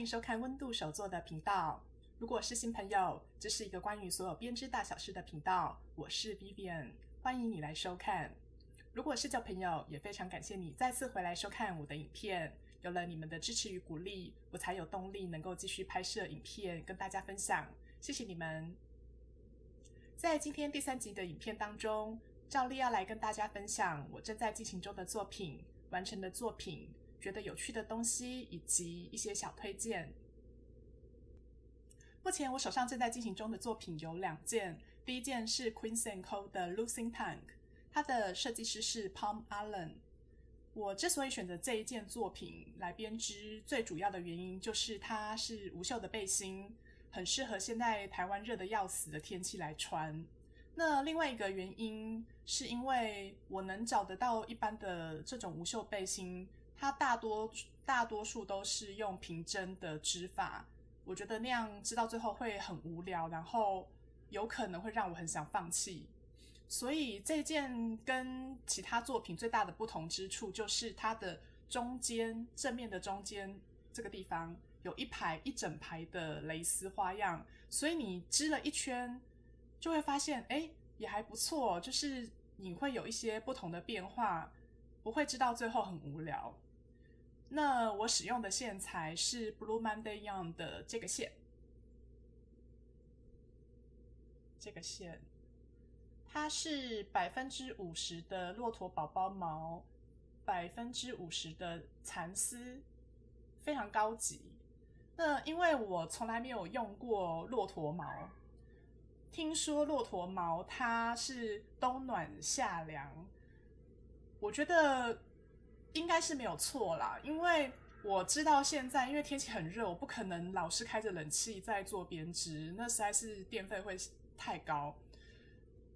收看温度手作的频道。如果是新朋友，这是一个关于所有编织大小事的频道，我是 Vivian， 欢迎你来收看。如果是旧朋友，也非常感谢你再次回来收看我的影片。有了你们的支持与鼓励，我才有动力能够继续拍摄影片跟大家分享，谢谢你们。在今天第3集的影片当中，照例要来跟大家分享我正在进行中的作品、完成的作品、觉得有趣的东西以及一些小推荐。目前我手上正在进行中的作品有2件，第一件是 Queens & Co 的 Losing Tank， 它的设计师是 Palm Allen。我之所以选择这一件作品来编织，最主要的原因就是它是无袖的背心，很适合现在台湾热得要死的天气来穿。那另外一个原因是因为我能找得到一般的这种无袖背心，它大多数都是用平针的织法，我觉得那样织到最后会很无聊，然后有可能会让我很想放弃。所以这件跟其他作品最大的不同之处，就是它的中间正面的中间这个地方有一整排的蕾丝花样，所以你织了一圈就会发现也还不错，就是你会有一些不同的变化，不会织到最后很无聊。那我使用的线材是 Blue Monday Yarn 的这个线，它是 50% 的骆驼宝宝毛， 50% 的蚕丝，非常高级。那因为我从来没有用过骆驼毛，听说骆驼毛它是冬暖夏凉，我觉得应该是没有错啦，因为我知道现在因为天气很热，我不可能老是开着冷气在做编织，那实在是电费会太高。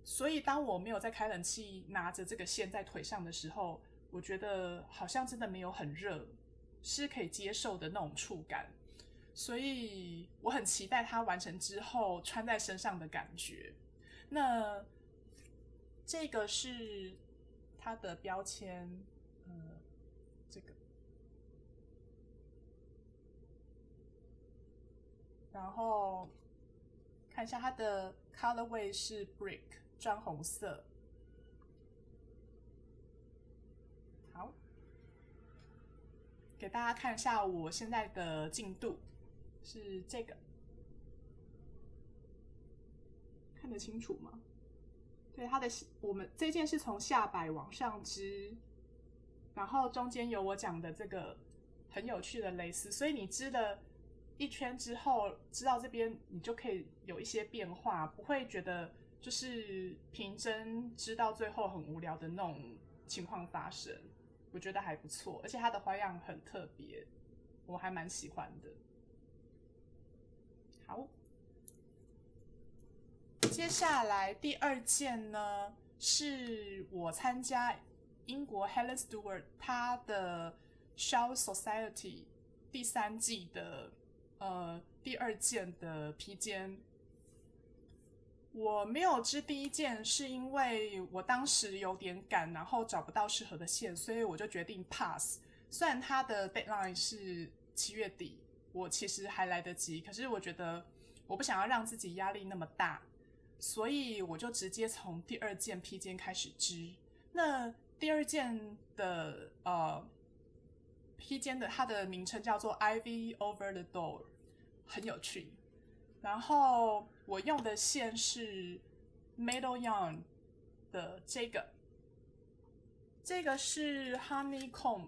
所以当我没有在开冷气拿着这个线在腿上的时候，我觉得好像真的没有很热，是可以接受的那种触感。所以我很期待它完成之后穿在身上的感觉。那这个是它的标签，这个，然后看一下它的 colorway 是 brick 砖红色。好，给大家看一下我现在的进度是这个，看得清楚吗？对，我们这件是从下摆往上织，然后中间有我讲的这个很有趣的蕾丝，所以你织了一圈之后，织到这边你就可以有一些变化，不会觉得就是平针织到最后很无聊的那种情况发生。我觉得还不错，而且它的花样很特别，我还蛮喜欢的。好，接下来第2件呢，是我参加英国 Helen Stewart 她的 Shawl Society 第3季的第2件的披肩。我没有织第1件，是因为我当时有点赶，然后找不到适合的线，所以我就决定 pass。虽然它的 deadline 是7月底，我其实还来得及，可是我觉得我不想要让自己压力那么大，所以我就直接从第2件披肩开始织。那第2件的披肩的它的名称叫做 Ivy Over the Door， 很有趣。然后我用的线是 Meadow Yarn 的这个是 Honeycomb，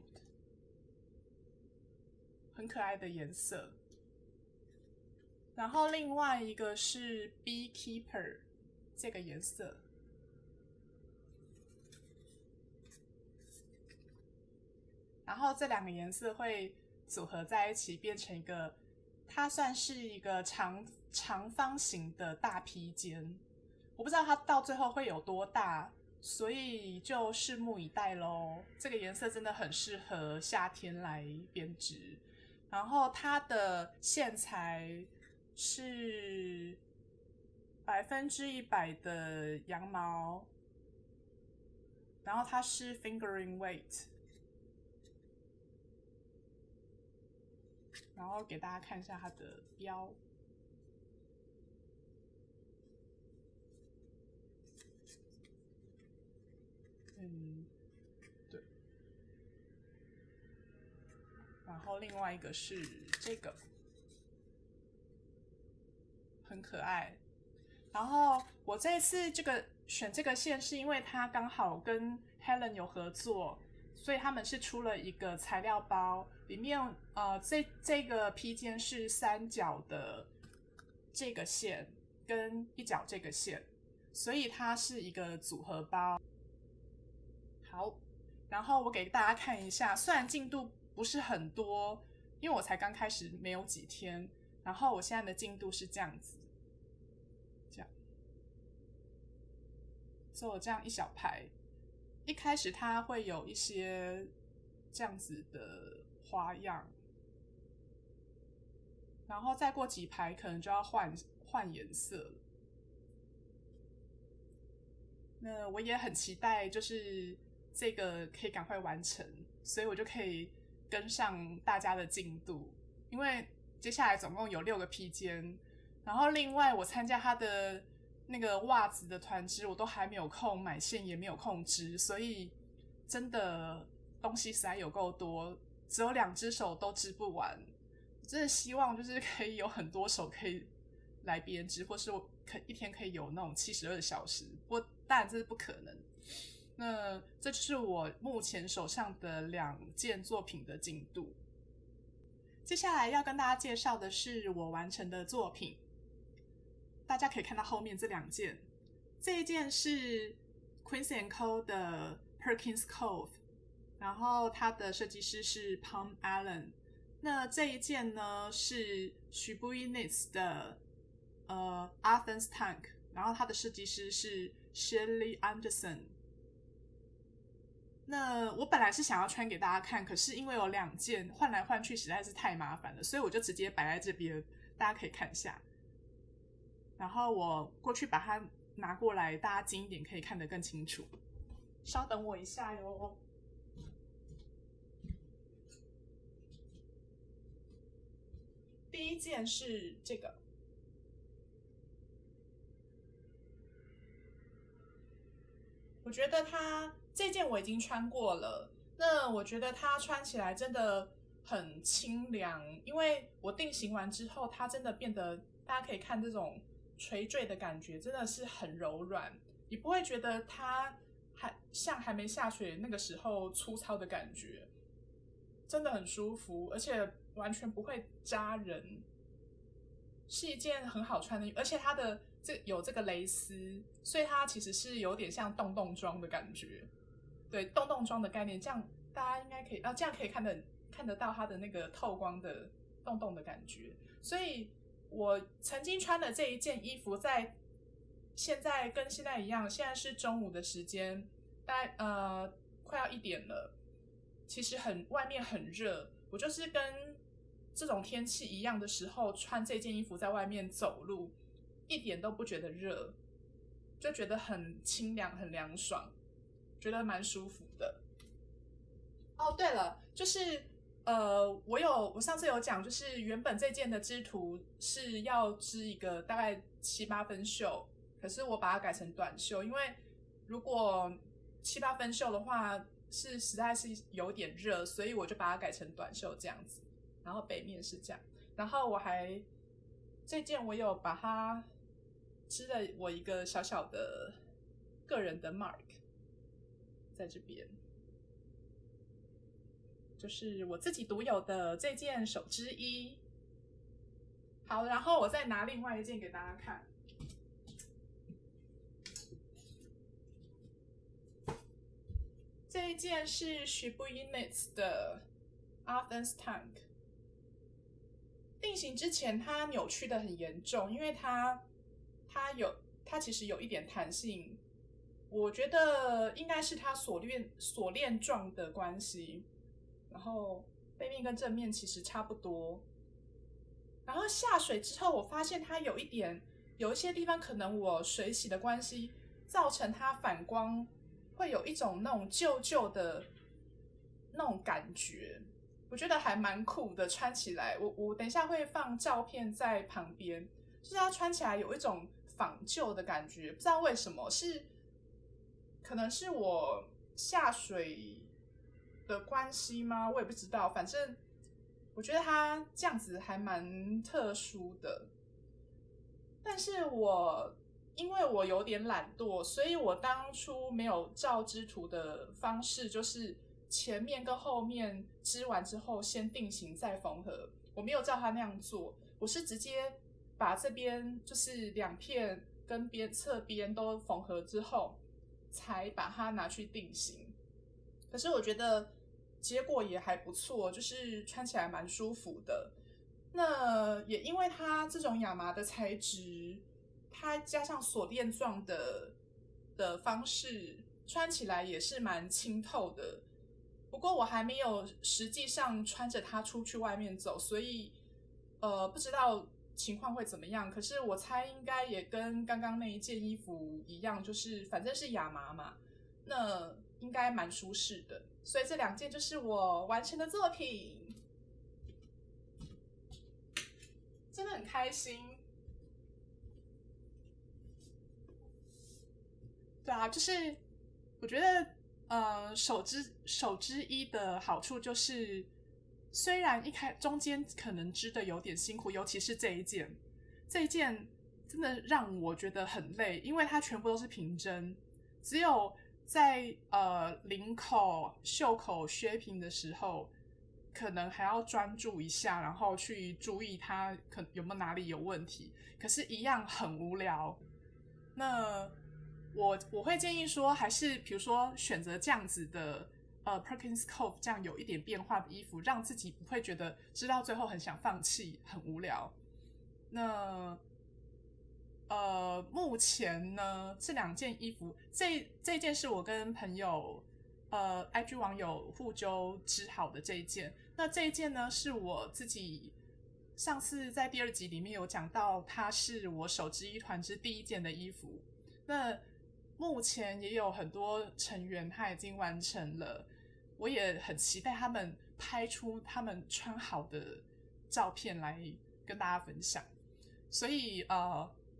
很可爱的颜色。然后另外一个是 Beekeeper 这个颜色。然后这2个颜色会组合在一起变成一个，它算是一个长方形的大披肩，我不知道它到最后会有多大，所以就拭目以待咯。这个颜色真的很适合夏天来编织。然后它的线材是100%的羊毛，然后它是 fingering weight，然后给大家看一下它的标。对。然后另外一个是这个，很可爱。然后我这一次选这个线是因为它刚好跟 Helen 有合作，所以他们是出了一个材料包，里面这个披肩是3角的这个线跟1角这个线，所以它是一个组合包。好，然后我给大家看一下，虽然进度不是很多，因为我才刚开始没有几天，然后我现在的进度是这样子，这样做这样一小排。一开始它会有一些这样子的花样，然后再过几排可能就要换颜色了。那我也很期待，就是这个可以赶快完成，所以我就可以跟上大家的进度。因为接下来总共有6个披肩，然后另外我参加他的那个袜子的团织，我都还没有空买线，也没有空织，所以真的东西实在有够多，只有2只手都织不完。真的希望就是可以有很多手可以来编织，或是我一天可以有那种72小时，不过当然这是不可能。那这就是我目前手上的2件作品的进度。接下来要跟大家介绍的是我完成的作品，大家可以看到后面这2件。这一件是 Quince&Co 的 Perkins Cove， 然后它的设计师是 Palm Allen。那这一件呢是 Shibui Knits 的Athens Tank， 然后它的设计师是 Shirley Anderson。那我本来是想要穿给大家看，可是因为有2件换来换去实在是太麻烦了，所以我就直接摆在这边，大家可以看一下。然后我过去把它拿过来，大家近一点可以看得更清楚。稍等我一下哟。第一件是这个，我觉得这件我已经穿过了，那我觉得它穿起来真的很清凉，因为我定型完之后，它真的变得，大家可以看这种垂坠的感觉，真的是很柔软，你不会觉得它还没下雪那个时候粗糙的感觉，真的很舒服，而且完全不会扎人，是一件很好穿的，而且它的有这个蕾丝，所以它其实是有点像洞洞装的感觉。对，洞洞装的概念，这样大家应该可以这样可以看得到它的那个透光的洞洞的感觉。所以我曾经穿的这一件衣服，现在跟现在一样，现在是中午的时间，大概快要1点了，其实外面很热，我就是跟这种天气一样的时候穿这件衣服在外面走路，一点都不觉得热，就觉得很清凉很凉爽，觉得蛮舒服的。哦，对了，就是我上次有讲，就是原本这件的织图是要织一个大概7、8分袖，可是我把它改成短袖，因为如果7、8分袖的话实在是有点热，所以我就把它改成短袖这样子。然后背面是这样，然后这件我有把它织了我一个小小的个人的 mark 在这边，就是我自己独有的这件手织衣。好，然后我再拿另外一件给大家看。这一件是 Shibui Knits 的 Athens Tank。定型之前它扭曲的很严重，因为它其实有一点弹性，我觉得应该是它锁链状的关系。然后背面跟正面其实差不多。然后下水之后，我发现它有一些地方可能我水洗的关系，造成它反光会有一种那种旧旧的那种感觉。我觉得还蛮酷的，穿起来。我等一下会放照片在旁边，就是它穿起来有一种仿旧的感觉，不知道为什么，可能是我下水的关系吗？我也不知道，反正我觉得它这样子还蛮特殊的。但是因为我有点懒惰，所以我当初没有照织图的方式，就是前面跟后面织完之后先定型再缝合，我没有照他那样做，我是直接把这边就是两片跟侧边都缝合之后，才把它拿去定型。可是我觉得结果也还不错，就是穿起来蛮舒服的。那也因为它这种亚麻的材质，它加上锁链状的方式，穿起来也是蛮清透的。不过我还没有实际上穿着它出去外面走，所以不知道情况会怎么样。可是我猜应该也跟刚刚那一件衣服一样，就是反正是亚麻嘛，那应该蛮舒适的。所以这2件就是我完成的作品。真的很开心。对啊，就是我觉得手织衣的好处就是，虽然中间可能织的有点辛苦，尤其是这一件真的让我觉得很累，因为它全部都是平针，只有在领口、袖口削平的时候，可能还要专注一下，然后去注意它有没有哪里有问题。可是，一样很无聊。那我会建议说，还是比如说选择这样子的Perkins Cove 这样有一点变化的衣服，让自己不会觉得织到最后很想放弃、很无聊。那目前呢，这2件衣服，这件是我跟朋友IG 网友互揪织好的这一件。那这一件呢，是我自己上次在第2集里面有讲到，它是我手织衣团之第1件的衣服。那目前也有很多成员他已经完成了，我也很期待他们拍出他们穿好的照片来跟大家分享。所以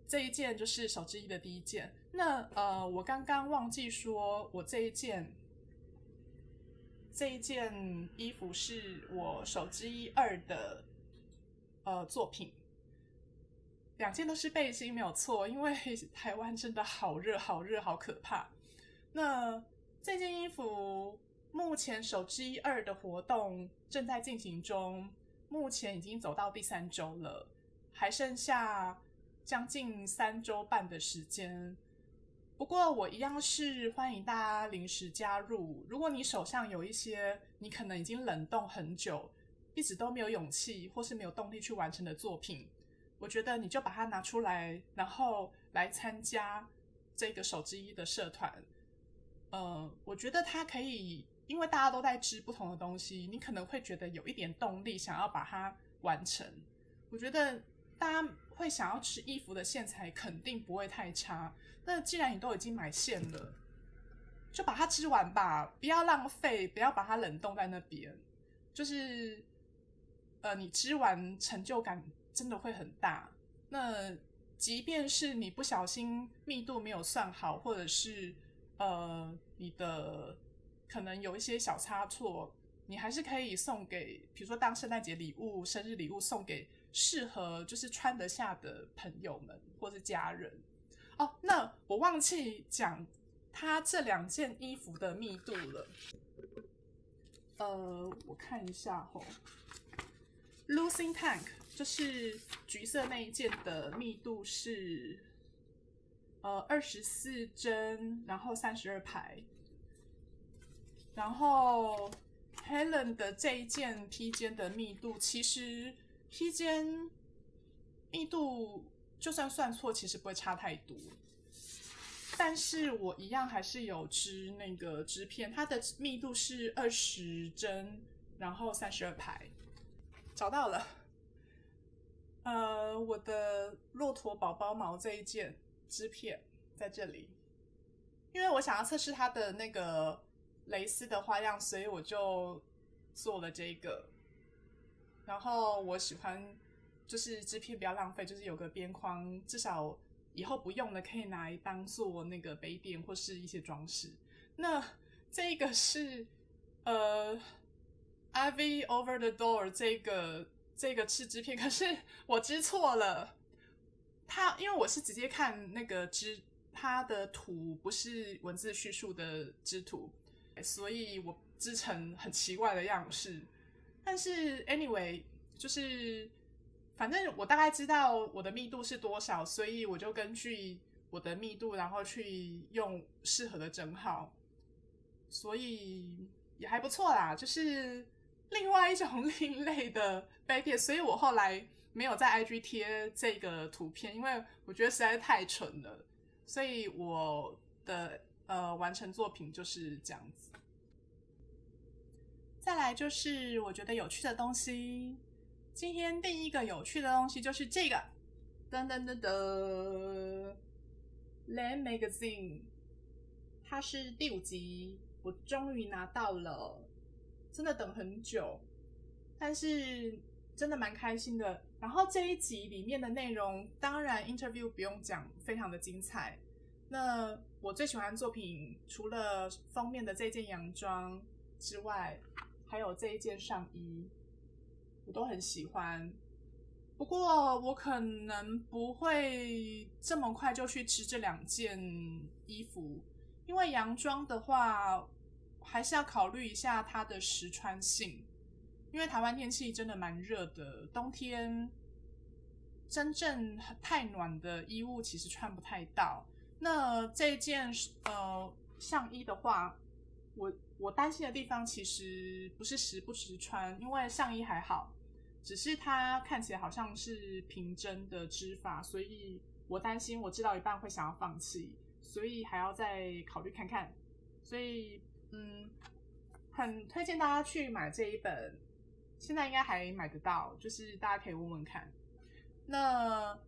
这一件就是手织衣的第1件。那我刚刚忘记说，我这一件衣服是我手织衣2的作品。2件都是背心没有错，因为台湾真的好热好热好可怕。那这件衣服目前手织衣2的活动正在进行中，目前已经走到第3周了，还剩下将近3周半的时间。不过我一样是欢迎大家临时加入，如果你手上有一些你可能已经冷冻很久，一直都没有勇气或是没有动力去完成的作品，我觉得你就把它拿出来，然后来参加这个手织衣的社团。我觉得它可以，因为大家都在织不同的东西，你可能会觉得有一点动力想要把它完成。我觉得大家会想要织衣服的线材肯定不会太差。那既然你都已经买线了，就把它织完吧，不要浪费，不要把它冷冻在那边。就是你织完成就感真的会很大。那即便是你不小心密度没有算好，或者是你的可能有一些小差错，你还是可以送给，比如说当圣诞节礼物、生日礼物，送给适合就是穿得下的朋友们或是家人。哦，那我忘记讲它这2件衣服的密度了。我看一下吼。Losing Tank 就是橘色那一件的密度是24针，然后32排。然后 Helen 的这一件披肩的密度，其实披肩密度就算算错，其实不会差太多。但是我一样还是有织那个织片，它的密度是20针，然后32排。找到了，我的骆驼宝宝毛这一件织片在这里，因为我想要测试它的那个蕾丝的花样，所以我就做了这个。然后我喜欢就是织片不要浪费，就是有个边框，至少以后不用了可以拿来当做那个杯垫或是一些装饰。那这个是Ivy Over the Door 这个是织片，可是我织错了。因为我是直接看那个它的图，不是文字叙述的织图，所以我织成很奇怪的样式。但是 anyway， 就是反正我大概知道我的密度是多少，所以我就根据我的密度，然后去用适合的针号，所以也还不错啦，就是另外一种另类的杯垫。所以我后来没有在 IG 贴这个图片，因为我觉得实在是太蠢了，所以我的完成作品就是这样子。再来就是我觉得有趣的东西，今天第一个有趣的东西就是这个，噔噔噔噔 ，Land Magazine， 它是第5集，我终于拿到了，真的等很久，但是真的蛮开心的。然后这一集里面的内容，当然 interview 不用讲，非常的精彩。那我最喜欢的作品，除了封面的这件洋装之外，还有这一件上衣，我都很喜欢。不过我可能不会这么快就去织这2件衣服，因为洋装的话，还是要考虑一下它的实穿性。因为台湾天气真的蛮热的，冬天真正太暖的衣物其实穿不太到。那这件上衣的话，我担心的地方其实不是实不实穿，因为上衣还好，只是它看起来好像是平针的织法，所以我担心我织到一半会想要放弃，所以还要再考虑看看。所以很推荐大家去买这一本，现在应该还买得到，就是大家可以问问看。那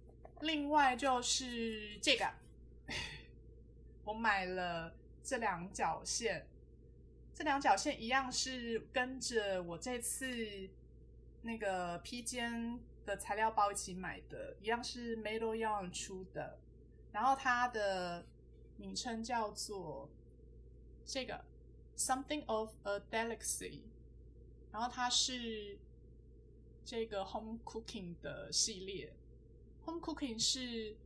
另外就是这个，我买了这2角线，这2角线一样是跟着我这次那个披肩的材料包一起买的，一样是 Metal Yarn 出的，然后它的名称叫做这个 Something of a Delicacy， 然后它是这个 Home Cooking 的系列。Home Cooking 是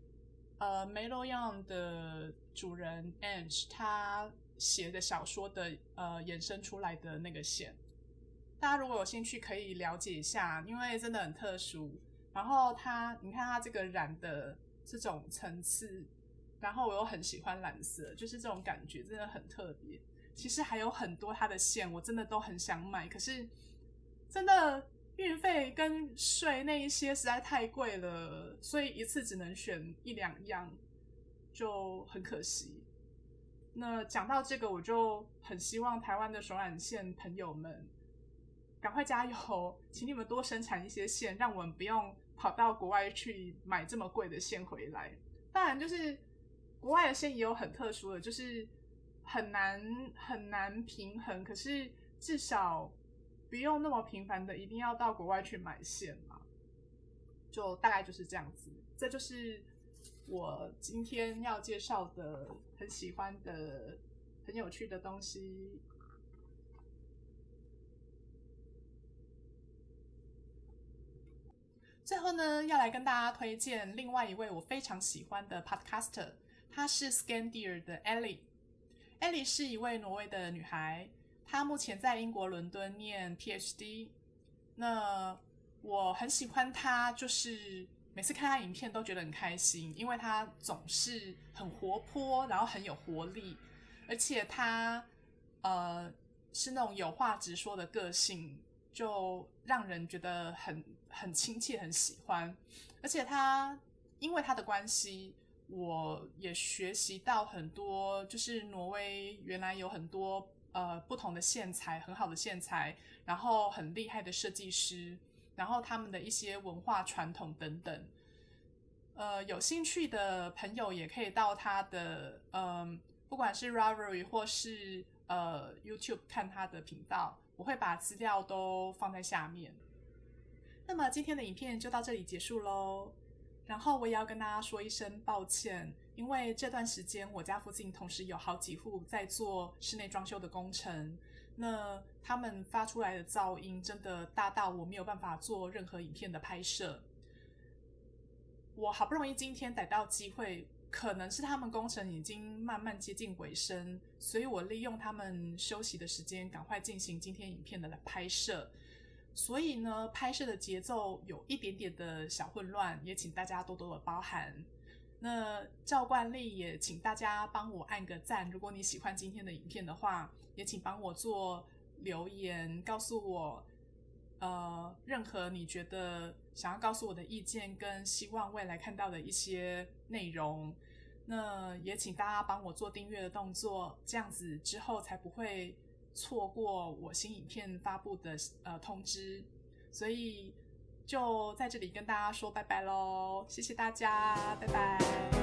Metal Yarn 的主人 Ange 他写的小说的衍生出来的那个线。大家如果有兴趣可以了解一下，因为真的很特殊。然后你看它这个染的这种层次，然后我又很喜欢蓝色，就是这种感觉真的很特别。其实还有很多它的线我真的都很想买，可是真的运费跟税那一些实在太贵了，所以一次只能选1-2样，就很可惜。那讲到这个，我就很希望台湾的手染线朋友们赶快加油，请你们多生产一些线，让我们不用跑到国外去买这么贵的线回来。当然，就是国外的线也有很特殊的，就是很难平衡，可是至少不用那么频繁的一定要到国外去买线嘛，就大概就是这样子。这就是我今天要介绍的很喜欢的很有趣的东西。最后呢，要来跟大家推荐另外一位我非常喜欢的 podcaster， 她是 Scandier 的 Ellie。Ellie 是一位挪威的女孩，她目前在英国伦敦念 PhD。那我很喜欢她，就是每次看她影片都觉得很开心，因为她总是很活泼，然后很有活力，而且她是那种有话直说的个性，就让人觉得很亲切，很喜欢。而且因为他的关系，我也学习到很多，就是挪威原来有很多不同的线材，很好的线材，然后很厉害的设计师，然后他们的一些文化传统等等。有兴趣的朋友也可以到他的不管是 Ravelry 或是YouTube 看他的频道，我会把资料都放在下面。那么今天的影片就到这里结束咯。然后我也要跟大家说一声抱歉，因为这段时间我家附近同时有好几户在做室内装修的工程，那他们发出来的噪音真的大到我没有办法做任何影片的拍摄。我好不容易今天逮到机会，可能是他们工程已经慢慢接近尾声，所以我利用他们休息的时间赶快进行今天影片的拍摄。所以呢，拍摄的节奏有一点点的小混乱，也请大家多多的包涵。那照惯例，也请大家帮我按个赞，如果你喜欢今天的影片的话，也请帮我做留言，告诉我任何你觉得想要告诉我的意见，跟希望未来看到的一些内容。那也请大家帮我做订阅的动作，这样子之后才不会错过我新影片发布的通知。所以就在这里跟大家说拜拜咯，谢谢大家，拜拜。